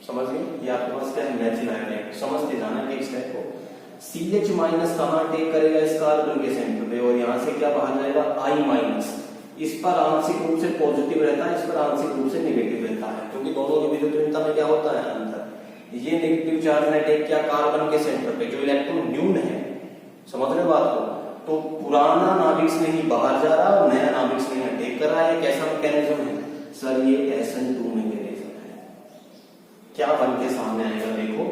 समझ गए? ये आपके पास क्या है? Methyl iodide. समझते जाना है एक स्टेप को। CH माइनस कहां टेक करेगा? इस कार्बन के सेंटर पे, और यहां से क्या बाहर जाएगा? I minus. इस पर आंशिक रूप से पॉजिटिव रहता है, इस पर आंशिक रूप से नेगेटिव रहता है, क्योंकि दोनों की विद्युत में क्या होता है? अंतर। ये नेगेटिव चार्ज ने टेक किया कार्बन के सेंटर पे, जो इलेक्ट्रॉन न्यून है, समझ रहे बात को? तो पुराना नाभिक से ही बाहर जा रहा और नया नाभिक से ही टेक कर रहा है। कैसा मैकेनिज्म है सर? ये SN2 मैकेनिज्म है। क्या बन के सामने आएगा देखो,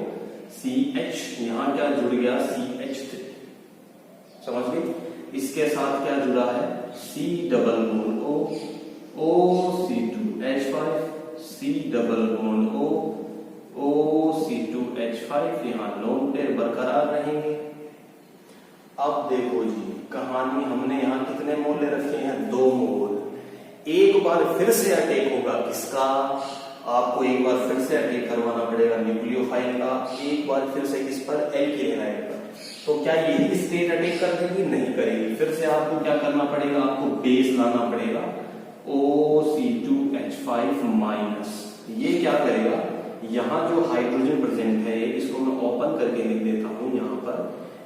CH यहां क्या जुड़ गया? CH3, समझ गए? इसके साथ क्या जुड़ा है? C double bond O, OC2H5, C double bond O, OC2H5, यहाँ लोन पेयर बरकरार रहेंगे। अब देखो जी कहानी, हमने यहाँ कितने मोल रखे हैं? 2 मोल। एक बार फिर से अटैक होगा किसका? आपको एक बार फिर से अटैक करवाना पड़ेगा न्यूक्लियोफाइल का, एक बार फिर से किस पर? एल्किल हैलाइड पर। तो क्या यही स्टेट अटैक कर देगी? नहीं करेगी। फिर से आपको क्या करना पड़ेगा? आपको बेस लाना पड़ेगा OC2H5 माइनस। ये क्या करेगा? यहाँ जो हाइड्रोजन प्रेजेंट है, इसको मैं ओपन करके लिख देता हूं यहाँ पर।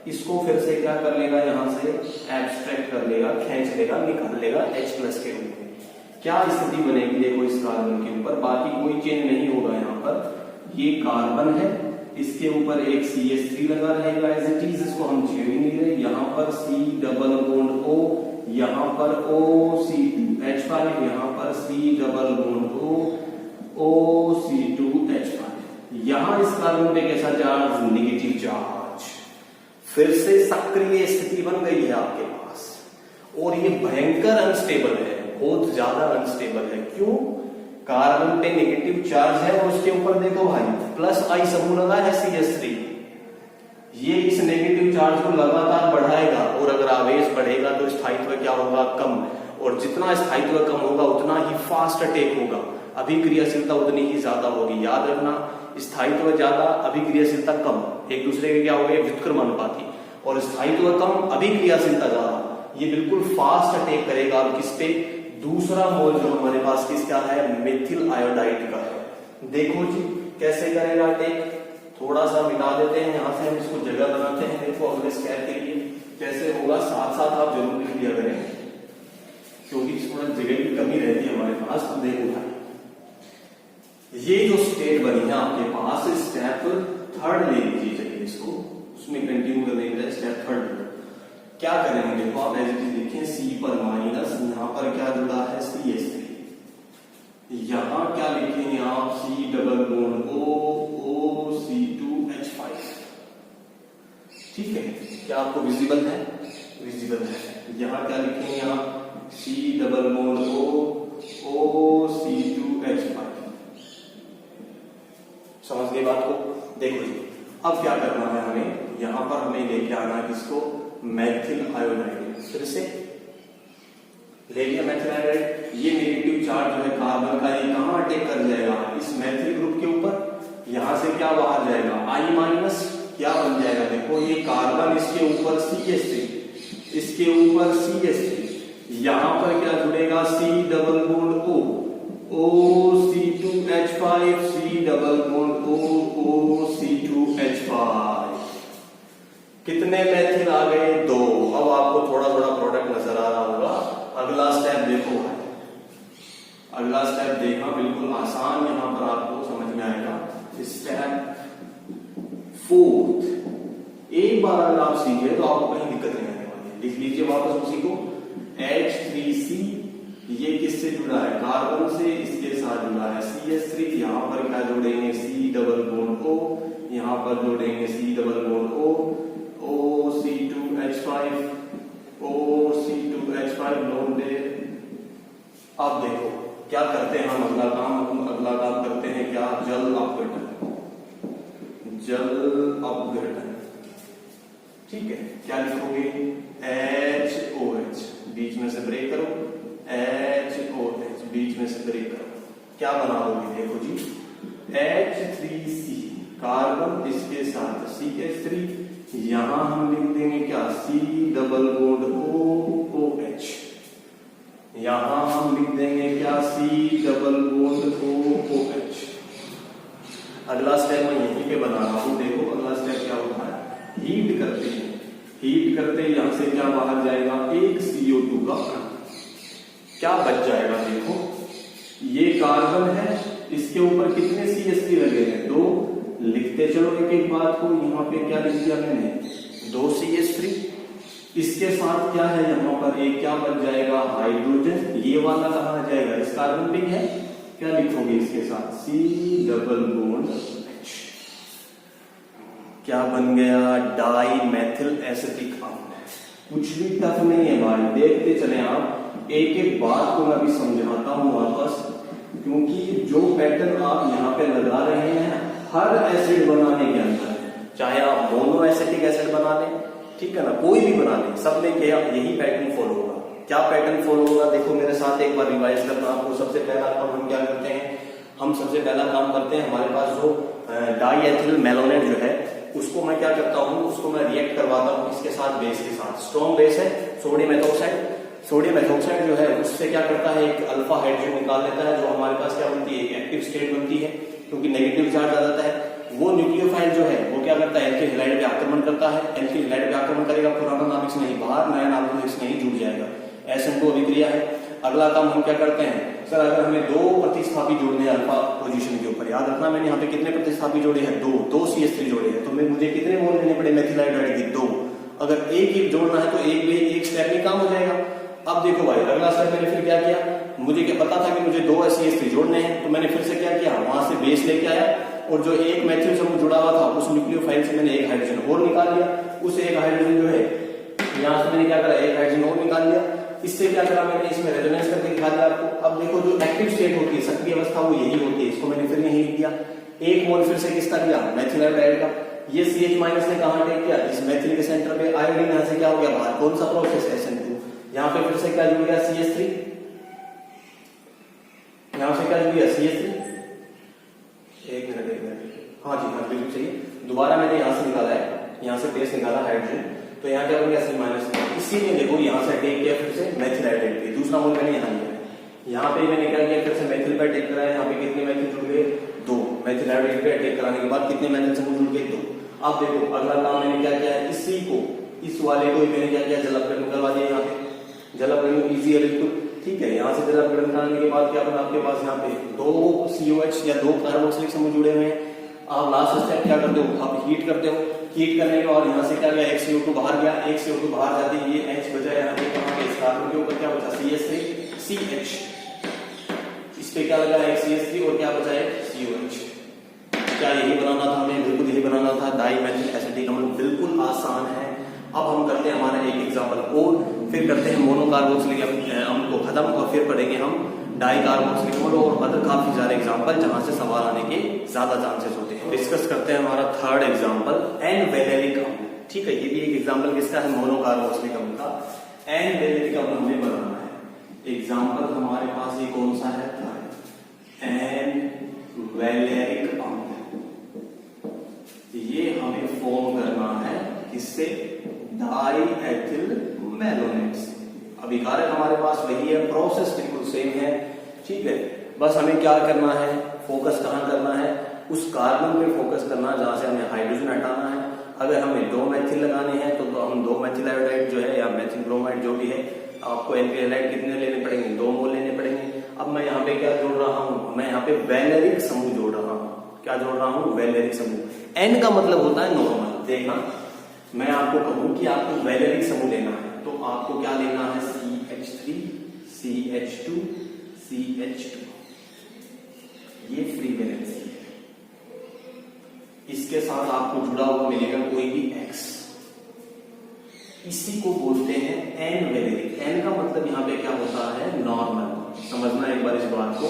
इसको फिर से क्या कर लेगा? यहाँ से एब्स्ट्रैक्ट कर लेगा, खींच लेगा, निकाल लेगा H+ के रूप में। क्या स्थिति बनेगी देखो इस कार्बन के ऊपर? बाकी कोई चेंज नहीं होगा। यहाँ पर ये कार्बन है, इसके ऊपर एक CH3 लगा रहेगा एज इट इज, इसको हम छेड़ ही नहीं रहे। यहाँ पर C डबल बॉन्ड O, यहाँ पर OC2H5, यहाँ पर C double bond O, OC2H5। यहाँ इस कार्बन पे कैसा चार्ज? Negative charge. फिर से सक्रिय स्थिति बन गई है आपके पास, और ये भयंकर अनस्टेबल है, बहुत ज्यादा अनस्टेबल है। क्यों? कार्बन पे नेगेटिव चार्ज है और उसके ऊपर देखो भाई +I समूह लगा है CH3। ये इस नेगेटिव चार्ज को लगातार बढ़ाएगा, और अगर आवेश बढ़ेगा तो स्थायित्व क्या होगा? कम। और जितना स्थायित्व कम होगा उतना ही फास्ट अटैक होगा, अभिक्रियाशीलता उतनी ही ज्यादा होगी। याद रखना, स्थायित्व ज्यादा, अभिक्रियाशीलता कम, एक दूसरे के क्या हो गए? व्युत्क्रमानुपाती। और स्थायित्व कम, अभिक्रियाशीलता ज्यादा, ये बिल्कुल फास्ट अटैक करेगा। अब किस पे? दूसरा मोल जो हमारे पास किसका है? मेथिल आयोडाइड का है। देखो जी कैसे करेगा अटैक? थोड़ा सा मिटा देते हैं, यहां से हम इसको जगह बनाते हैं। देखो अगले स्टेप के लिए कैसे होगा, साथ साथ आप जरूर लिख लिया करें, क्योंकि थोड़ा जगह की कमी रहती है हमारे पास। तो देखो भाई ये जो स्टेट बनी है आपके पास, स्टेप 3 ले लीजिए, चलिए इसको उसमें कंटिन्यू करने के लिए स्टेप 3 क्या करेंगे? देखो आप एज इट इज देखिए, C पर माइनस, यहाँ पर क्या जुड़ा है? CH3। यहाँ क्या लिखेंगे आप? C double bond O, OC2H5। ठीक है, क्या आपको विजिबल है? विजिबल है। यहाँ क्या लिखेंगे आप? C double bond O, OC2H5। समझ गए बात को? देखो जी अब क्या करना है हमें? यहाँ पर हमें लेके आना है किसको? Methyl iodide. फिर से ले लिया मेथिल आयोडाइड। ये नेगेटिव चार्ज जो है कार्बन का, ये कहां अटैक कर जाएगा? इस मेथिल ग्रुप के ऊपर। यहां से क्या बाहर जाएगा? I minus. क्या बन जाएगा? देखो ये कार्बन, इसके ऊपर CH3, इसके ऊपर CH3, यहां पर क्या जुड़ेगा? C double bond O, OC2H5, C double bond O, OC2H5। कितने मेथिल आ गए? 2। अब आपको थोड़ा थोड़ा प्रोडक्ट नजर आ रहा होगा। अगला स्टेप देखो भाई, अगला स्टेप देखना बिल्कुल आसान, यहां पर आपको समझ में आएगा। स्टेप 4 एक बार अगर आप सीखे तो आपको कहीं दिक्कत नहीं आने वाली है। लिख लीजिए वापस उसी को। H3C ये किससे जुड़ा है? कार्बन से। इसके साथ जुड़ा है CH3, यहाँ पर क्या जोड़ेंगे C डबल बॉन्ड O, यहाँ पर जोड़ेंगे C double bond O, OC2H5, OC2H5 note there. अब देखो क्या करते हैं हम अगला काम करते हैं क्या, जल अपघटन, ठीक है। क्या लिखोगे, HOH, बीच में से ब्रेक करो, HOH बीच में से ब्रेक करो, क्या बना दोगे, देखो जी H3C कार्बन, इसके साथ CH3, यहां हम लिख देंगे क्या, C डबल बॉन्ड OH, यहां हम लिख देंगे क्या, C डबल बॉन्ड OH। अगला स्टेप मैं यहीं पे बना रहा हूं, देखो अगला स्टेप क्या होता है, हीट करते हैं, यहां से क्या बाहर जाएगा, एक CO2 का अणु, क्या बच जाएगा, देखो ये कार्बन है, इसके ऊपर कितने CH3 लगे हैं, 2, लिखते चलो एक एक बात को, यहाँ पे क्या लिख दिया मैंने, 2 CH3, इसके साथ क्या है, यहाँ पर एक क्या बच जाएगा, हाइड्रोजन, ये वाला कहाँ जाएगा, इस कार्बन पे है, क्या लिखोगे इसके साथ, C डबल बॉन्ड H, क्या बन गया, डाई मेथिल एसिटिक अम्ल। कुछ भी टफ नहीं है भाई, देखते चले आप, एक एक बात को मैं अभी समझाता हूं वापस, क्योंकि जो पैटर्न आप यहाँ पे लगा रहे हैं हर एसिड बनाने के अंदर, चाहे आप मोनो एसिटिक एसिड बना लें, ठीक है ना, कोई भी बना लें, सब में क्या यही पैटर्न फॉलो होगा। क्या पैटर्न फॉलो होगा, देखो मेरे साथ एक बार रिवाइज करना आपको। सबसे पहला काम हम क्या करते हैं, हम सबसे पहला काम करते हैं, हमारे पास जो डाई एथिल मेलोनेट जो है, उसको मैं क्या करता हूँ, उसको मैं रिएक्ट करवाता हूँ इसके साथ, बेस के साथ, स्ट्रॉन्ग बेस है सोडियम एथोक्साइड, सोडियम एथोक्साइड जो है उससे क्या करता है, एक अल्फा हाइड्रोजन निकाल लेता है, जो हमारे पास क्या बनती है, एक एक्टिव स्टेट बनती है, क्योंकि नेगेटिव चार्ज आ जाता है। वो न्यूक्लियोफाइल जो है वो क्या करता है, एल्किल हैलाइड पे आक्रमण करता है, एल्किल हैलाइड पे आक्रमण करेगा, पुराना नाभिक नहीं बाहर, नया नाभिक नहीं जुड़ जाएगा, SN2 अभिक्रिया है। अगला काम हम क्या करते हैं, सर अगर हमें 2 प्रतिस्थापी जोड़ने हैं अल्फा पोजीशन के ऊपर, याद रखना मैंने यहाँ पे कितने प्रतिस्थापी जोड़े हैं, 2 CH3 जोड़े हैं, तो मुझे कितने मोल लेने पड़े मेथिल हाइड्राइड की, 2। अगर एक जोड़ना है तो एक स्टेप में काम हो जाएगा। अब देखो भाई अगला स्टेप मैंने फिर क्या किया, मुझे क्या पता था कि मुझे 2 CH3 जोड़ने हैं, तो मैंने फिर से क्या किया, वहां से बेस लेके आया, और जो एक मेथिल समूह जुड़ा हुआ था उस न्यूक्लियोफाइल से मैंने एक हाइड्रोजन और निकाल लिया, उस एक हाइड्रोजन जो है यहाँ से मैंने क्या करा, एक हाइड्रोजन और निकाल लिया, इससे क्या करा मैंने, इसमें रेजोनेंस करके दिखा दिया आपको। अब देखो जो एक्टिव स्टेट होती है, सक्रिय अवस्था, वो यही होती है, इसको मैंने फिर यही लिख दिया, एक मोल फिर से किसका लिया, मेथिल हाइड्राइड का, ये CH- ने कहा टेक किया, इस मेथिल के सेंटर पे आयोडीन, यहाँ से क्या हो गया बाहर, कौन सा प्रोसेस, SN2, यहाँ पे फिर से क्या जुड़ गया, CH3, यहाँ से क्या जुड़ गया, CH3, एक मिनट, हाँ जी हाँ बिल्कुल सही, दोबारा मैंने यहाँ से निकाला है, यहाँ से बेस निकाला हाइड्रोजन, तो यहाँ क्या बन गया C-, इसी में देखो यहाँ से टेक किया फिर से मेथिल हाइड्राइड पे, दूसरा मोल मैंने यहाँ लिया, यहाँ पे मैंने क्या किया, फिर से मेथिल पे अटैक कराया, यहाँ पे कितने मेथिल जुड़ गए, 2, मेथिल हाइड्राइड पे अटैक कराने के बाद कितने मेथिल समूह जुड़ गए, 2। अब देखो अगला काम मैंने क्या किया है, इसी को, इस वाले को मैंने क्या किया, जल अपघटन करवा दिया, यहाँ पे जल अपघटन इजी है बिल्कुल, ठीक है। यहाँ से जल अपघटन कराने के बाद क्या बना आपके पास, यहाँ पे 2 COH या 2 कार्बोक्सिलिक समूह जुड़े हुए हैं। आप लास्ट स्टेप क्या करते हो, आप हीट करते हो, हीट करने के बाद यहाँ से क्या गया, एक CO2 बाहर गया, एक CO2 बाहर जाते ही ये H बचा, यहाँ पे कहाँ पे, इस कार्बन के ऊपर क्या बचा, CH3 CH, इस पे क्या लगा, एक CH3 और क्या बचा है, COH। क्या यही बनाना था हमें, बिल्कुल यही बनाना था, डाई मेथिल एसिटिक अम्ल, बिल्कुल आसान है। अब हम करते हैं हमारा एक एग्जाम्पल और फिर करते हैं मोनो कार्बोक्सिलिक अम्ल को खत्म, और फिर पढ़ेंगे हम डाई कार्बोक्सिलिक अम्ल और अदर काफी सारे एग्जाम्पल जहां से सवाल आने के ज्यादा चांसेस होते हैं। डिस्कस करते हैं हमारा थर्ड एग्जाम्पल, एन-वेलेरिक अम्ल, ठीक है। ये भी एक एग्जाम्पल किसका है, मोनो कार्बोक्सिलिक अम्ल का। एन-वेलेरिक अम्ल हमें बनाना है, एग्जाम्पल हमारे पास ये कौन सा है, एन-वेलेरिक अम्ल, ये हमें फॉर्म करना है किससे, डाई एथिल मेलोनेट से। अभिकारक हमारे पास वही है, प्रोसेस बिल्कुल सेम है, ठीक है। बस हमें क्या करना है, फोकस कहाँ करना है, उस कार्बन पे फोकस करना है जहां से हमें हाइड्रोजन हटाना है। अगर हमें 2 मेथिल लगाने हैं तो हम 2 मेथिल आयोडाइड जो है या मेथिल ब्रोमाइड जो भी है, आपको एल्किल हैलाइड कितने लेने पड़ेंगे, 2 मोल लेने पड़ेंगे। अब मैं यहाँ पे क्या जोड़ रहा हूँ, मैं यहाँ पे वैलेरिक समूह जोड़ रहा हूँ, क्या जोड़ रहा हूँ, वैलेरिक समूह। एन का मतलब होता है नॉर्मल। देखना मैं आपको कहूं कि आपको वैलेरिक समूह लेना है तो आपको क्या लेना है, CH3 CH2 CH2, ये इसके साथ आपको जुड़ा हुआ मिलेगा कोई भी x, इसी को बोलते हैं एन वैलेरिक। एन का मतलब यहाँ पे क्या होता है, नॉर्मल। समझना एक बार इस बात को,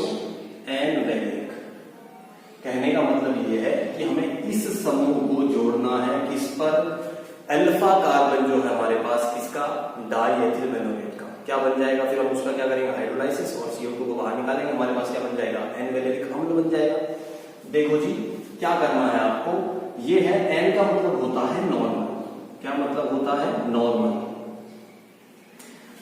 एन वैलेरिक कहने का मतलब ये है कि हमें इस समूह को जोड़ना है किस पर, अल्फा कार्बन जो है हमारे पास किसका, डाइएथिल बेनोनेट का। क्या बन जाएगा फिर हम उसका क्या करेंगे, हाइड्रोलाइसिस, और CO2 को बाहर निकालेंगे, हमारे पास क्या बन जाएगा, एन वैलेरिक अम्ल बन जाएगा। देखो जी क्या करना है आपको, ये है एन का मतलब होता है नॉर्मल। क्या मतलब होता है, नॉर्मल।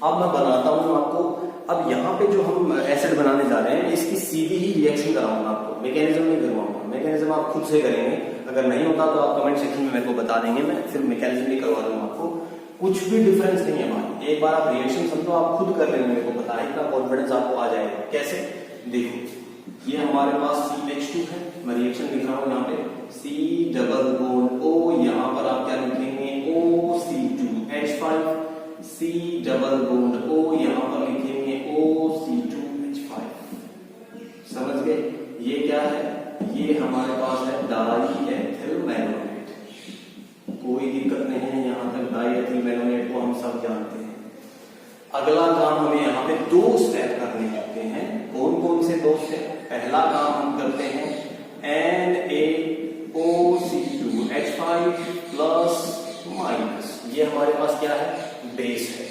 अब मैं बनाता हूं आपको, अब यहाँ पे जो हम एसिड बनाने जा रहे हैं इसकी सीधी ही रिएक्शन कराऊंगा आपको, मैकेनिज्म नहीं करवाऊंगा। मैकेनिज्म आप खुद से करेंगे, अगर नहीं होता तो आप कमेंट सेक्शन में मेरे को बता देंगे, मैं फिर मैकेनिज्म भी करवा दूंगा आपको। कुछ भी डिफरेंस नहीं है भाई, एक बार आप रिएक्शन समझो, आप खुद कर लेंगे, मेरे को पता है, इतना कॉन्फिडेंस आपको आ जाएगा। कैसे, देखो ये हमारे पास CH2 है, मैं रिएक्शन लिख रहा हूं यहाँ पे, C डबल बॉन्ड O, यहाँ पर आप क्या लिखेंगे, OC2H5, C double bond O, यहाँ पर लिखेंगे OC2H5। समझ गए, ये क्या है, ये हमारे पास है डाइएथिल बेनोनेट। कोई दिक्कत नहीं है, यहाँ तक डाइएथिल बेनोनेट को हम सब जानते हैं। अगला काम हमें यहाँ पे 2 स्टेप करने होते हैं। कौन कौन से 2 स्टेप, पहला काम हम करते हैं NaOC2H5 प्लस माइनस, ये हमारे पास क्या है, बेस है।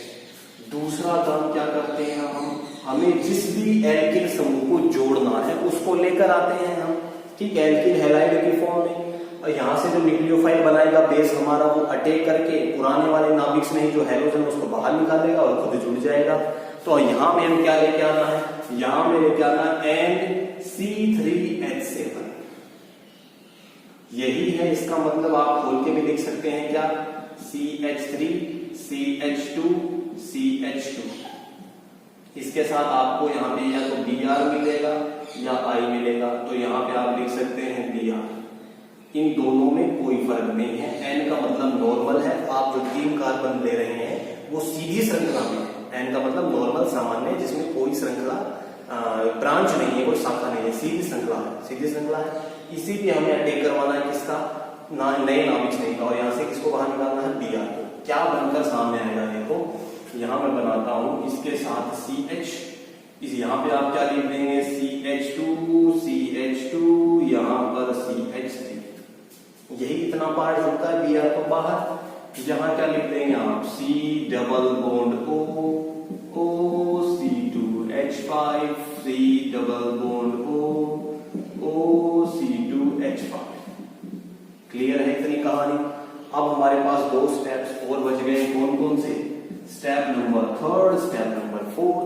दूसरा काम क्या करते हैं हम, हमें जिस भी एल्किल समूह को जोड़ना है उसको लेकर आते हैं हम, ठीक है, एल्किल हैलाइड के फॉर्म में, और यहाँ से जो न्यूक्लियोफाइल बनाएगा बेस हमारा, वो अटैक करके पुराने वाले नाभिक में जो हैलोजन उसको बाहर निकालेगा और खुद जुड़ जाएगा। तो यहाँ में हम क्या लेके आना है, यहाँ में लेके आना NC3H7, यही है इसका मतलब। आप खोल के भी लिख सकते हैं क्या, CH3 CH2 CH2। इसके साथ आपको यहाँ पे या तो Br मिलेगा या I मिलेगा, तो यहाँ पे आप लिख सकते हैं Br। इन दोनों में कोई फर्क नहीं है, N का मतलब नॉर्मल है। आप जो 3 कार्बन ले रहे हैं वो सीधी श्रृंखला में है, N का मतलब नॉर्मल सामान्य, जिसमें कोई श्रृंखला ब्रांच नहीं है, कोई शाखा नहीं है, सीधी श्रृंखला है, सीधी श्रृंखला है। इसी पे हमें अटैक करवाना है किसका, नए नाभिक नहीं का, और यहाँ से किसको बाहर निकालना है, Br को। क्या बनकर सामने आएगा, देखो यहाँ मैं बनाता हूं, इसके साथ CH, इस यहाँ पे आप क्या लिख देंगे, CH2 यहाँ पर CH3, यही इतना पार्ट होता है Br को बाहर। यहाँ क्या लिख देंगे आप, C double bond O OC2H5, C double bond O OC2H5। Clear है इतनी कहानी। अब हमारे पास 2 स्टेप्स और बच गए, कौन कौन से, step number 3, step number 4।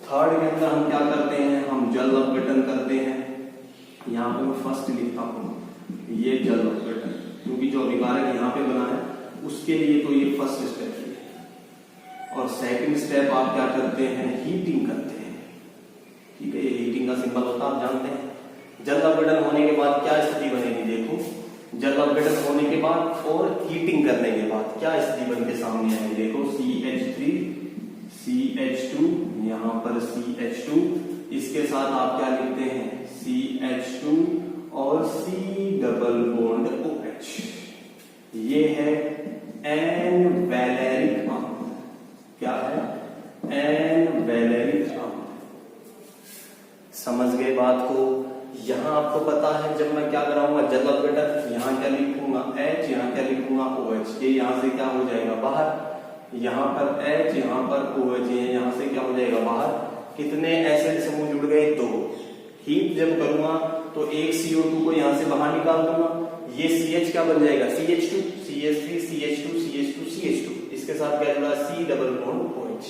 Third के अंदर हम क्या करते हैं, हम जल अपघटन करते हैं। यहाँ पे मैं फर्स्ट लिखता हूँ, ये जल अपघटन, क्योंकि जो अभिकारक यहाँ पे बना है उसके लिए तो ये फर्स्ट स्टेप है। और सेकंड स्टेप आप क्या करते हैं, हीटिंग करते हैं, ठीक है, ये हीटिंग का सिंबल होता है, आप जानते हैं। जल अपघटन होने के बाद क्या स्थिति बनेगी, देखो जल अपघटन होने के बाद और हीटिंग करने के बाद क्या स्थिति बन के सामने आएगी, देखो CH3 CH2, यहाँ पर CH2, इसके साथ आप क्या लिखते हैं, CH2 और C डबल बॉन्ड OH, ये है एन वैलेरिक अम्ल। क्या है, एन वैलेरिक अम्ल। समझ गए बात को। यहां आपको पता है जब मैं क्या कराऊंगा, जल अपघटन, यहाँ क्या लिखूंगा H, यहाँ क्या लिखूंगा OH, ये यहाँ से क्या हो जाएगा बाहर, यहाँ पर H, यहाँ पर OH, यहाँ से क्या हो जाएगा बाहर। कितने एसिड समूह जुड़ गए, 2। हीट जब करूंगा तो एक CO2 को यहाँ से बाहर निकाल दूंगा, ये CH क्या बन जाएगा, CH2 CH3 CH2 CH2 CH2, इसके साथ क्या जुड़ा, C डबल बॉन्ड OH,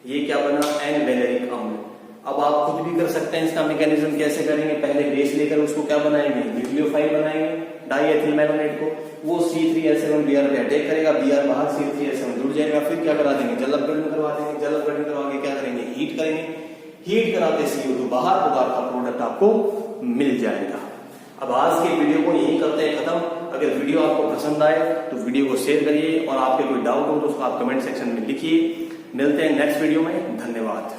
ये क्या बना, एन वैलेरिक अम्ल। अब आप खुद भी कर सकते हैं, इसका मैकेनिज्म कैसे करेंगे, पहले बेस लेकर उसको क्या बनाएंगे, न्यूक्लियोफाइल बनाएंगे डाइएथिल बेनोनेट को, वो C3H7 Br पे अटैक करेगा, Br बाहर C3H7 जुड़ जाएगा, फिर क्या करा देंगे, जल अपघटन करवा देंगे, जल अपघटन करवा के क्या करेंगे, हीट करेंगे, हीट कराते CO2 बाहर, तो आपका प्रोडक्ट आपको मिल जाएगा। अब आज के वीडियो को यही करते हैं खत्म। अगर वीडियो आपको पसंद आए तो वीडियो को शेयर करिए, और आपके कोई डाउट हो तो उसको आप कमेंट सेक्शन में लिखिए। मिलते हैं नेक्स्ट वीडियो में, धन्यवाद।